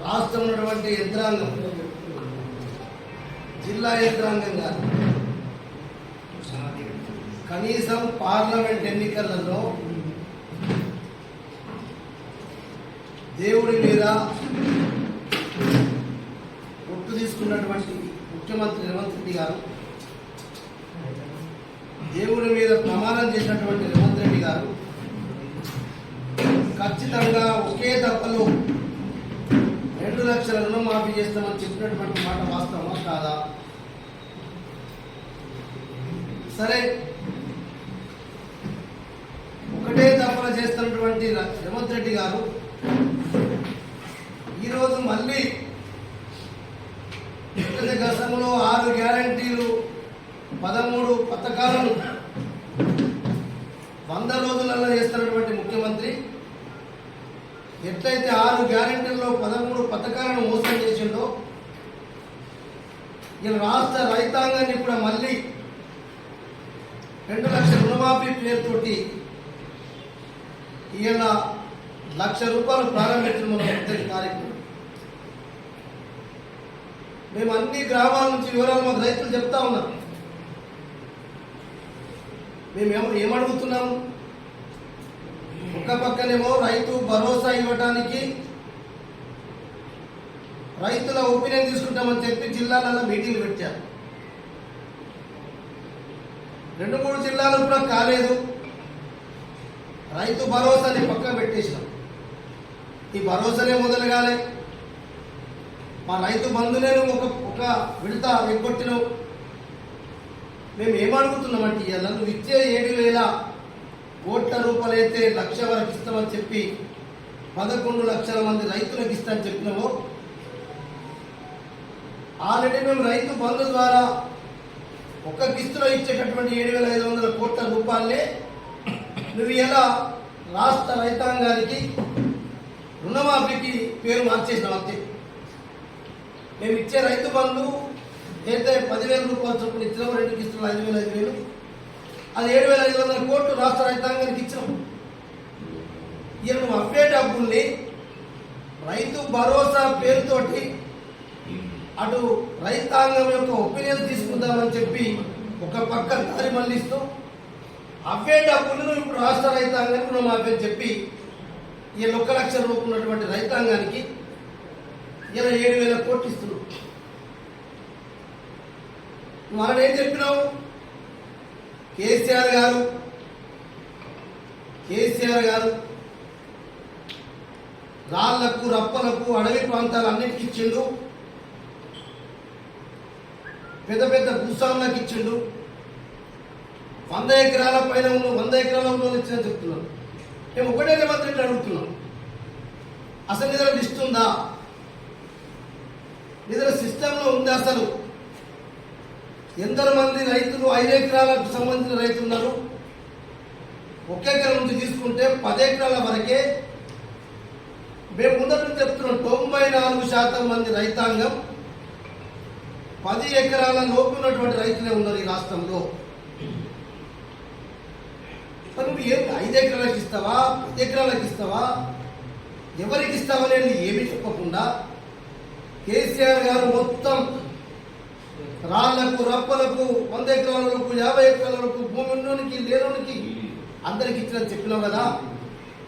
రాష్ట్రం ఉన్నటువంటి యంత్రాంగం, జిల్లా యంత్రాంగం గారు కనీసం పార్లమెంట్ ఎన్నికలలో దేవుడి మీద ఒట్టు తీసుకున్నటువంటి ముఖ్యమంత్రి రేవంత్ రెడ్డి గారు, దేవుడి మీద ప్రమాణం చేసినటువంటి రేవంత్ రెడ్డి గారు ఖచ్చితంగా ఒకే దప్పలో 2 లక్షల రుణమాఫీ చేస్తామని చెప్పినటువంటి మాట వాస్తవమా కాదా? సరే, ఒకటే దప్పలో చేస్తున్నటువంటి రేవంత్ రెడ్డి గారు ఈరోజు మళ్ళీ గతంలో 6 గ్యారంటీలు 13 పథకాలను 100 రోజులలో చేస్తున్నటువంటి ముఖ్యమంత్రి ఎట్లయితే 6 గ్యారంటీల్లో 13 పథకాలను మోసం చేసిండో, ఇలా రాష్ట్ర రైతాంగాన్ని కూడా మళ్ళీ 2 లక్షల రుణమాఫీ పేరుతోటి ఇవాళ ₹1,00,000 ప్రారంభించిన మన 8 తారీఖు. మేము అన్ని గ్రామాల నుంచి వివరాలు మాకు రైతులు చెప్తా ఉన్నాం. మేము ఏమడుగుతున్నాము? ఒక పక్కనేమో రైతు భరోసా ఇవ్వడానికి రైతుల ఒపీనియన్ తీసుకుంటామని చెప్పి జిల్లాలలో మీటింగ్లు పెట్టారు. 2-3 జిల్లాలు కూడా కాలేదు. రైతు భరోసాని పక్కన పెట్టేసినాం. ఈ భరోసానే మొదలుగానే మా రైతు బంధునే ఒక విడత ఎగ్గొట్టినావు. మేము ఏమడుగుతున్నామంటే ఇవాళ నువ్వు ఇచ్చే 7,000 కోట్ల రూపాయలు అయితే 1,00,000 వరకు ఇస్తామని చెప్పి 11 లక్షల మంది రైతులకు ఇస్తామని చెప్పినామో, ఆల్రెడీ మేము రైతు బంధు ద్వారా ఒక కిస్తులో ఇచ్చేటటువంటి 7,500 కోట్ల రూపాయలే నువ్వు ఎలా రాష్ట్ర రైతాంగానికి రుణమాఫీకి పేరు మార్చేసినాం అంతే. మేము ఇచ్చే రైతు బంధు అయితే 10,000 రూపాయలు చొప్పున ఇచ్చినాము, 2 కిస్తులు 5,000 అది 7,500 కోట్లు రాష్ట్ర రైతాంగానికి ఇచ్చినాం. ఇక నువ్వు అవ్వే డబ్బుల్ని రైతు భరోసా పేరుతోటి అటు రైతాంగం యొక్క ఒపీనియన్ తీసుకుందామని చెప్పి ఒక పక్క దారి మళ్లిస్తూ అవ్వే డబ్బులను ఇప్పుడు రాష్ట్ర రైతాంగానికి రుణమాఫీ అని చెప్పి ఇలా 1,00,000 రూపాయలు ఉన్నటువంటి రైతాంగానికి ఇలా 7,000 కోట్లు ఇస్తున్నావు. మనం ఏం చెప్పినావు? కేసీఆర్ గారు రాళ్లకు రప్పలకు అడవి ప్రాంతాలు అన్నిటికి ఇచ్చిండు, పెద్ద పెద్ద భూస్వాములకు ఇచ్చిండు. 100 ఎకరాల పైన ఉన్న 100 ఎకరాల ఉన్న ఇచ్చిన చెప్తున్నాం. మేము ఒకటే రేవంత్ రెడ్డి అడుగుతున్నాం, అసలు నిధుల లిస్ట్ ఉందా? నిధుల సిస్టంలో ఉందా? అసలు ఎందరు మంది రైతులు 5 ఎకరాలకు సంబంధించిన రైతులు ఉన్నారు? 1 ఎకరం నుంచి తీసుకుంటే 10 ఎకరాల వరకే మేము ముందర నుంచి చెప్తున్నాం. 94% మంది రైతాంగం 10 ఎకరాల లోపు ఉన్నటువంటి రైతులే ఉన్నారు ఈ రాష్ట్రంలో. నువ్వు ఏం 5 ఎకరాలకు ఇస్తావా, 10 ఎకరాలకు ఇస్తావా, ఎవరికి ఇస్తావా అనేది ఏమీ చెప్పకుండా కేసీఆర్ గారు మొత్తం రాళ్లకు రప్పలకు 100 ఎకరాలకు 50 ఎకరాలకు భూమి ఉన్నోనికి లేనోనికి అందరికి ఇచ్చినని చెప్పినావు కదా.